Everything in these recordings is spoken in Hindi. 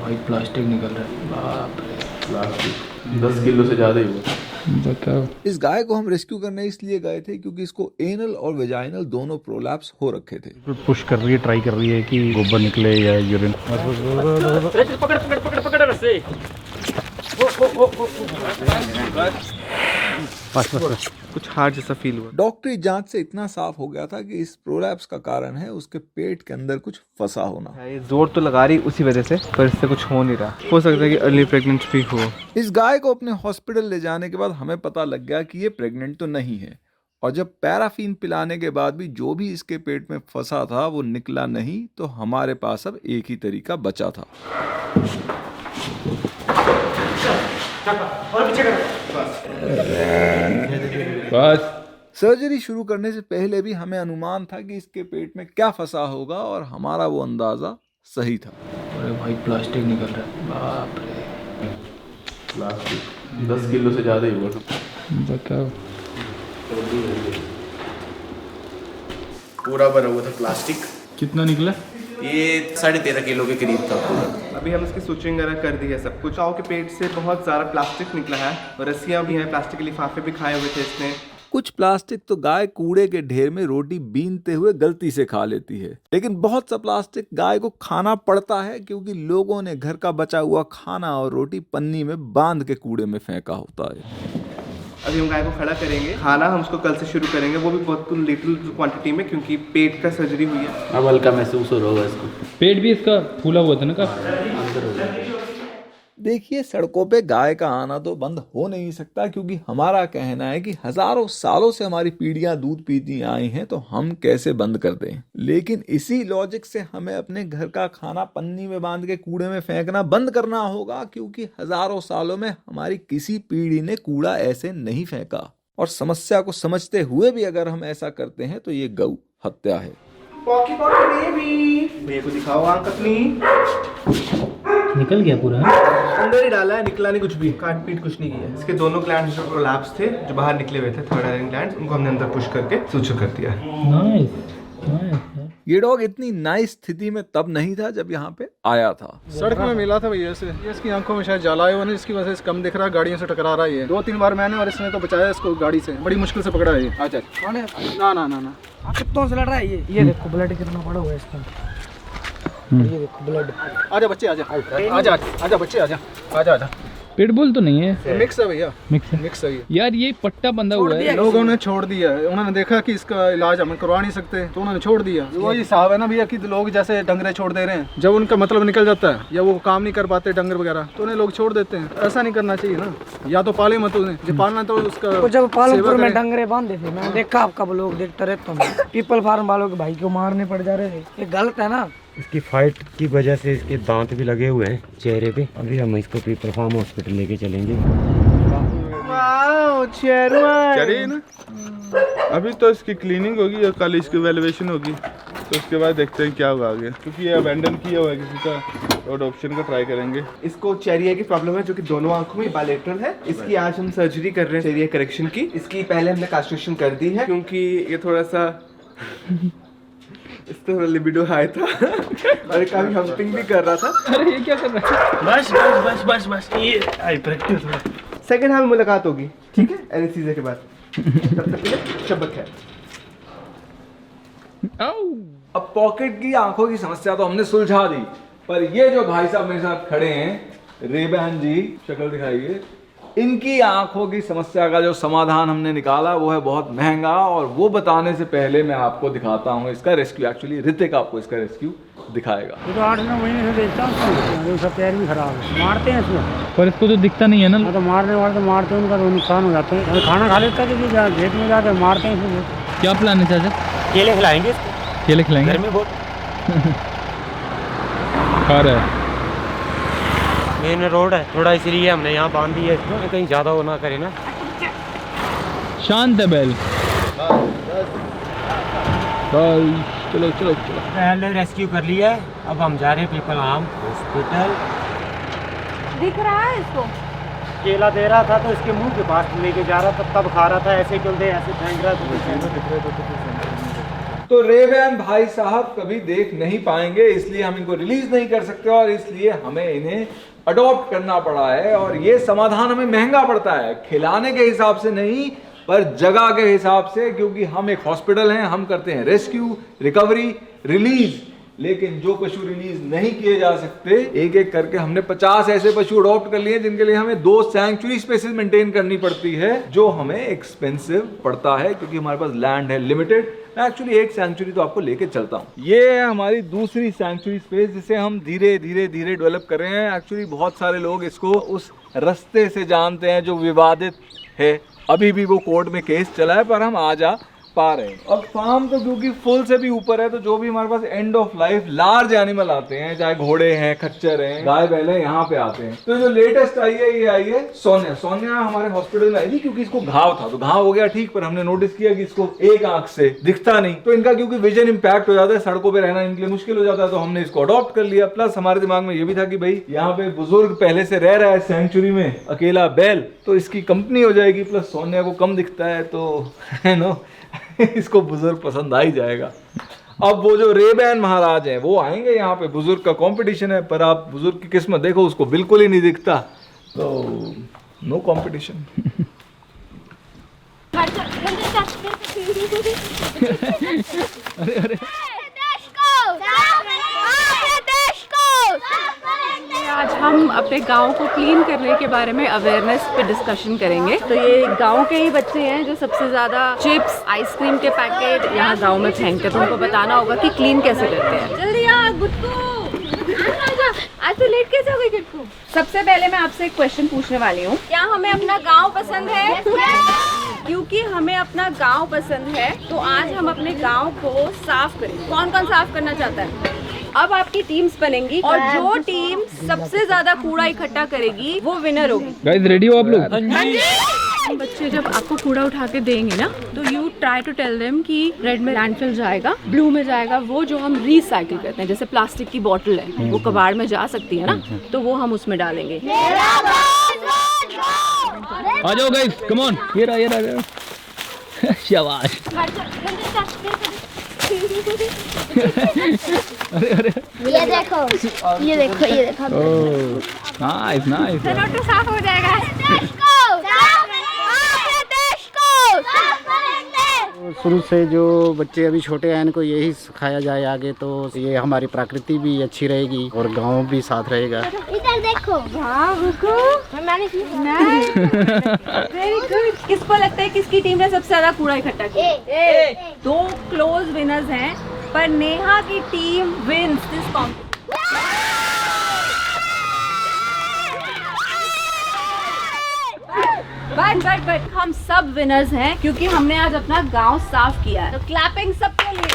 भाई प्लास्टिक निकल रहा है, बाप रे। प्लास्टिक 10 किलो से ज़्यादा ही हुआ। बताओ। इस गाय को हम रेस्क्यू करने इसलिए गए थे क्योंकि इसको एनल और वेजाइनल दोनों प्रोलैप्स हो रखे थे। पुश कर रही है, ट्राई कर रही है कि गोबर निकले या यूरिन। पकड़ पकड़ पकड़ पकड़ रस्से। बस कुछ हार्ड जैसा फील हुआ। डॉक्टरी जांच से इतना साफ हो गया था कि इस प्रोलैप्स का कारण है उसके पेट के अंदर कुछ फंसा होना। ये जोर तो लगा रही उसी वजह से, पर इससे कुछ हो नहीं रहा। हो सकता है कि अर्ली प्रेगनेंट भी हो। इस गाय को अपने हॉस्पिटल ले जाने के बाद हमें पता लग गया कि ये प्रेग्नेंट तो नहीं है, और जब पैराफीन पिलाने के बाद भी जो भी इसके पेट में फंसा था वो निकला नहीं, तो हमारे पास अब एक ही तरीका बचा था। बस। सर्जरी शुरू करने से पहले भी हमें अनुमान था कि इसके पेट में क्या फंसा होगा, और हमारा वो अंदाजा सही था। अरे भाई प्लास्टिक निकल रहा है, बाप रे। प्लास्टिक 10 किलो से ज़्यादा ही हुआ। बताओ। पूरा भरा हुआ था प्लास्टिक। कितना निकला? ये 13.5 किलो के करीब था पूरा। अभी हम इसकी सूचरिंग वगैरह कर दी है सब कुछ। काऊ के पेट से बहुत ज़्यादा प्लास्टिक निकला है, और रस्सियाँ भी हैं, प्लास्टिक के लिफाफे भी खाए हुए थे इसने। कुछ प्लास्टिक तो गाय कूड़े के ढेर में रोटी बीनते हुए गलती से खा लेती है, लेकिन बहुत सा प्लास्टिक गाय को खाना पड़ता है क्योंकि लोगों ने घर का बचा हुआ खाना और रोटी पन्नी में बांध के कूड़े में फेंका होता है। अभी हम गाय को खड़ा करेंगे। खाना हम उसको कल से शुरू करेंगे, वो भी बहुत लिटिल क्वांटिटी में, क्योंकि पेट का सर्जरी हुई है। अब हल्का महसूस हो रहा होगा इसको। पेट भी इसका फूला हुआ था ना काफी। देखिए, सड़कों पे गाय का आना तो बंद हो नहीं सकता, क्योंकि हमारा कहना है कि हजारों सालों से हमारी पीढ़ियां दूध पीती आई हैं, तो हम कैसे बंद कर दें। लेकिन इसी लॉजिक से हमें अपने घर का खाना पन्नी में बांध के कूड़े में फेंकना बंद करना होगा, क्योंकि हजारों सालों में हमारी किसी पीढ़ी ने कूड़ा ऐसे नहीं फेंका। और समस्या को समझते हुए भी अगर हम ऐसा करते हैं तो ये गौ हत्या है। पॉकी पॉकी बेबी, भैया को दिखाओ आंख अपनी। निकल गया पूरा। अंदर ही डाला है, निकला नहीं कुछ भी, काट पीट कुछ नहीं किया। इसके दोनों ग्लैंड्स जो प्रोलैप्स थे, जो बाहर निकले हुए थे, थर्ड आयरन ग्लैंड्स, उनको हमने अंदर पुश करके सूचर कर दिया। नाइस। ये डॉग इतनी नाइस स्थिति में तब नहीं था जब यहाँ पे आया था। सड़क में मिला था भैया से। ये इसकी आंखों में शायद जाला आया हुआ है, इसकी वजह से कम दिख रहा है, गाड़ियों से टकरा रहा है। ये 2-3 बार मैंने और इसने तो बचाया इसको गाड़ी से, बड़ी मुश्किल से पकड़ा है ये। अच्छा कौन है? ना ना ना ना, कितनों से लड़ रहा है ये देखो ब्लड कितना पड़ा हुआ है इसका। ये देखो ब्लड। आजा बच्चे आजा आजा आजा बच्चे आजा आजा आजा। पिटबुल तो नहीं है, मिक्स है भैया, मिक्स है ये। यार। ये पट्टा बंधा हुआ है। लोगों ने छोड़ दिया है, उन्होंने देखा कि इसका इलाज हम करवा नहीं सकते, तो उन्होंने छोड़ दिया। वही हिसाब है ना भैया कि लोग जैसे डंगरे छोड़ दे रहे हैं, जब उनका मतलब निकल जाता है या वो काम नहीं कर पाते डंगर वगैरह, तो उन्हें लोग छोड़ देते हैं। ऐसा नहीं करना चाहिए ना, या तो पाले मत उन्हें, जो पालना तो उसका। जब पालनपुर में डंगरे बांधे थे, मैंने देखा आपका ब्लॉग देखता रहता हूँ, पीपल फार्म वालों के भाई को मारने पड़ जा रहे थे। ये गलत है ना। इसकी फाइट की वजह से इसके दांत भी लगे हुए हैं चेहरे पे। अभी हम इसको पीपल फार्म हॉस्पिटल लेके चलेंगे। चलिए ना, अभी तो इसकी क्लीनिंग होगी और कल इसकी वैल्यूएशन होगी, तो उसके बाद देखते हैं क्या होगा आगे, क्योंकि ये अबैंडन किया हुआ है किसी का, तो अडॉप्शन का ट्राई करेंगे। इसको चेरिया की प्रॉब्लम है, जो कि दोनों आंखों में बायलेटरल है। इसकी आज हम सर्जरी कर रहे हैं चेरिया करेक्शन की। इसकी पहले हमने कास्ट्रेशन कर दी है, क्योंकि ये थोड़ा सा इस तरह लिबिडो हाई था और काफी हम्पिंग भी कर रहा था। अरे ये क्या कर रहा है? बस बस बस बस बस ये आई प्रैक्टिस। सेकंड हाफ में मुलाकात होगी, ठीक है, एनेस्थीसिया के बाद। तब तक के लिए शब्बक है। अब पॉकेट की आंखों की समस्या तो हमने सुलझा दी, पर ये जो भाई साहब मेरे साथ खड़े हैं, रेबैन जी, शक्ल दिखाइए, इनकी आंखों की समस्या का जो समाधान हमने निकाला वो है बहुत महंगा, और वो बताने से पहले मैं आपको दिखाता हूँ इसका रेस्क्यू। एक्चुअली ऋतिक आपको इसका रेस्क्यू दिखाएगा। ये तो 8-9 महीने से देखता हूँ, उसका पैर भी खराब है, मारते हैं इसमें। पर इसको तो दिखता नहीं है ना। तो मारने वाले तो मारते हैं, उनका तो नुकसान हो जाता है। खाना खा लेता है कि खेत में जाकर मारते हैं इसमें। क्या प्लान है चाचा? केले खिलाएंगे, केले खिलाएंगे? गर्मी बहुत खा रहा है। मेन रोड है थोड़ा, इसीलिए हमने यहाँ बांध दिया इसको, कहीं ज़्यादा वो ना करे ना। शांत है बैल। चलो चलो चलो। पहले रेस्क्यू कर लिया है, अब हम जा रहे हैं पीपल फार्म हॉस्पिटल। दिख रहा है इसको? केला दे रहा था तो इसके मुंह के पास लेके जा रहा था, तब खा रहा था। ऐसे क्यों दे, ऐसे फेंक रहा था। तो रेबैन भाई साहब कभी देख नहीं पाएंगे, इसलिए हम इनको रिलीज नहीं कर सकते और इसलिए हमें इन्हें अडॉप्ट करना पड़ा है। और ये समाधान हमें महंगा पड़ता है, खिलाने के हिसाब से नहीं पर जगह के हिसाब से, क्योंकि हम एक हॉस्पिटल हैं, हम करते हैं रेस्क्यू, रिकवरी, रिलीज। लेकिन जो पशु रिलीज नहीं किए जा सकते, एक एक करके हमने 50 ऐसे पशु अडॉप्ट कर लिए जिनके लिए हमें 2 सैंक्चुरी स्पेसेस मेंटेन करनी पड़ती है, जो हमें एक्सपेंसिव पड़ता है क्योंकि हमारे पास लैंड है लिमिटेड। मैं एक्चुअली एक सैंक्चुरी तो आपको लेके चलता हूँ। ये है हमारी दूसरी सैंक्चुरी स्पेस जिसे हम धीरे धीरे डेवलप कर रहे हैं। एक्चुअली बहुत सारे लोग इसको उस रास्ते से जानते हैं जो विवादित है, अभी भी वो कोर्ट में केस चला है, पर हम आ जा पा रहे हैं। अब फार्म तो क्योंकि फुल से भी ऊपर है, तो जो भी हमारे पास end of life large animal आते हैं, चाहे घोड़े हैं, खच्चर हैं, गाय बैल हैं, यहाँ पे आते हैं। तो जो लेटेस्ट आई है, ये आई है सोनिया। सोनिया हमारे हॉस्पिटल में आई थी क्योंकि इसको घाव था, तो घाव हो गया ठीक, पर हमने नोटिस किया कि इसको एक आंख से दिखता नहीं, तो इनका क्योंकि विजन इंपैक्ट हो जाता है, सड़कों पे रहना इनके लिए मुश्किल हो जाता है, तो हमने इसको अडॉप्ट कर लिया। प्लस हमारे दिमाग में ये भी था कि भाई यहाँ पे बुजुर्ग पहले से रह रहा है सेंचुरी में, अकेला बैल, तो इसकी कंपनी हो जाएगी। प्लस सोनिया को कम दिखता है, तो है नो इसको बुजुर्ग पसंद आ ही जाएगा। अब वो जो रेबैन महाराज हैं वो आएंगे यहाँ पे, बुजुर्ग का कंपटीशन है, पर आप बुजुर्ग की किस्मत देखो, उसको बिल्कुल ही नहीं दिखता, तो नो कंपटीशन। अरे अरे आज हम अपने गांव को क्लीन करने के बारे में अवेयरनेस पे डिस्कशन करेंगे। तो ये गांव के ही बच्चे हैं जो सबसे ज्यादा चिप्स, आइसक्रीम के पैकेट यहाँ गांव में फेंकते हैं, तो उनको बताना होगा कि क्लीन कैसे करते हैं। जल्दी आ गुट्टू, आज तो लेट कैसे हो गई गुट्टू? सबसे पहले मैं आपसे एक क्वेश्चन पूछने वाली हूँ, क्या हमें अपना गाँव पसंद है? क्योंकि हमें अपना गाँव पसंद है तो आज हम अपने गाँव को साफ करेंगे। कौन कौन साफ करना चाहता है? अब आपकी टीम्स बनेंगी और जो टीम सबसे ज्यादा कूड़ा इकट्ठा करेगी वो विनर होगी। गाइस रेडी हो आप लोग? बच्चे जब आपको कूड़ा उठा के देंगे ना, तो you try to tell them कि रेड में लैंडफिल जाएगा, ब्लू में जाएगा वो जो हम रिसाइकिल करते हैं, जैसे प्लास्टिक की बोतल है वो कबाड़ में जा सकती है ना, तो वो हम उसमें डालेंगे। आ जाओ गाइस, कम ऑन, ये रहा शाबाश। अरे अरे ये देखो, ये देखो, ये देखो। Nice nice. तो साफ हो जाएगा। शुरू से जो बच्चे अभी छोटे हैं इनको यही सिखाया जाए आगे, तो ये हमारी प्रकृति भी अच्छी रहेगी और गांव भी साथ रहेगा। इधर देखो। Very good. किसको लगता है किसकी टीम ने सबसे ज्यादा कूड़ा इकट्ठा किया? 2 क्लोज विनर्स हैं, पर नेहा की team wins this competition. But हम सब विनर्स हैं क्योंकि हमने आज अपना गांव साफ किया है। तो क्लैपिंग सबके लिए।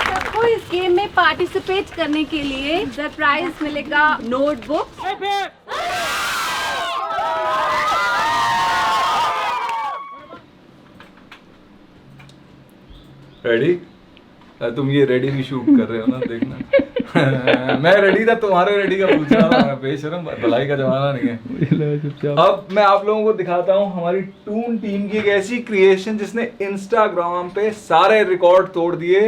सबको इस गेम में पार्टिसिपेट करने के लिए सरप्राइज मिलेगा नोटबुक। रेडी? तुम ये रेडी भी शूट कर रहे हो ना, देखना। मैं रेडी था, तुम्हारे रेडी का पूछ रहा था। बेशरम, भलाई का जमाना नहीं है। अब मैं आप लोगों को दिखाता हूँ हमारी टून टीम की एक ऐसी क्रिएशन जिसने इंस्टाग्राम पे सारे रिकॉर्ड तोड़ दिए।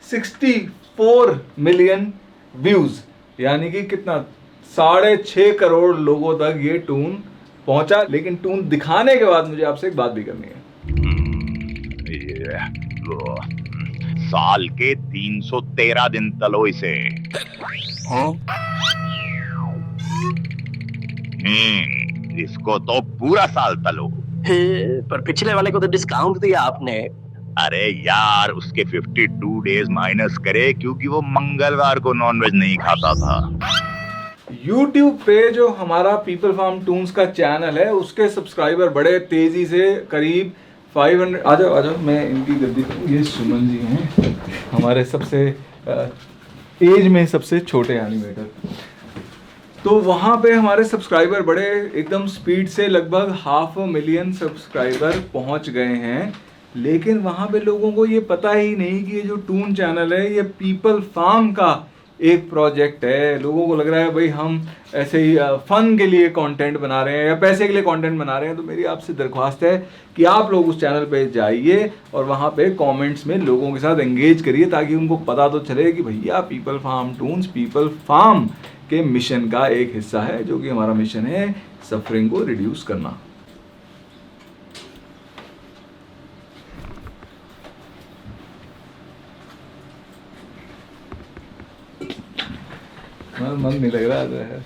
64 मिलियन व्यूज, यानी कि कितना, 6.5 करोड़ लोगों तक ये टून पहुंचा। लेकिन टून दिखाने के बाद मुझे आपसे एक बात भी करनी है। साल के 313 दिन तलो इसे। इसको तो पूरा साल तलो। पर पिछले वाले को तो डिस्काउंट दिया आपने। अरे यार, उसके 52 डेज माइनस करे क्योंकि वो मंगलवार को नॉनवेज नहीं खाता था। YouTube पे जो हमारा पीपल फार्म टून्स का चैनल है उसके सब्सक्राइबर बड़े तेजी से करीब 500। आ जाओ, मैं इनकी गद्दी करूँ। ये सुमन जी हैं, हमारे सबसे एज में सबसे छोटे एनिमेटर। तो वहाँ पे हमारे सब्सक्राइबर बड़े एकदम स्पीड से लगभग 500,000 सब्सक्राइबर पहुँच गए हैं। लेकिन वहाँ पे लोगों को ये पता ही नहीं कि ये जो टून चैनल है ये पीपल फार्म का एक प्रोजेक्ट है, लोगों को लग रहा है भाई हम ऐसे ही फन के लिए कंटेंट बना रहे हैं या पैसे के लिए कंटेंट बना रहे हैं, तो मेरी आपसे दरख्वास्त है कि आप लोग उस चैनल पे जाइए और वहाँ पे कमेंट्स में लोगों के साथ एंगेज करिए, ताकि उनको पता तो चले कि भैया पीपल फार्म टून्स पीपल फार्म के मिशन का एक हिस्सा है, जो कि हमारा मिशन है सफरिंग को रिड्यूस करना। मन नहीं लग रहा है।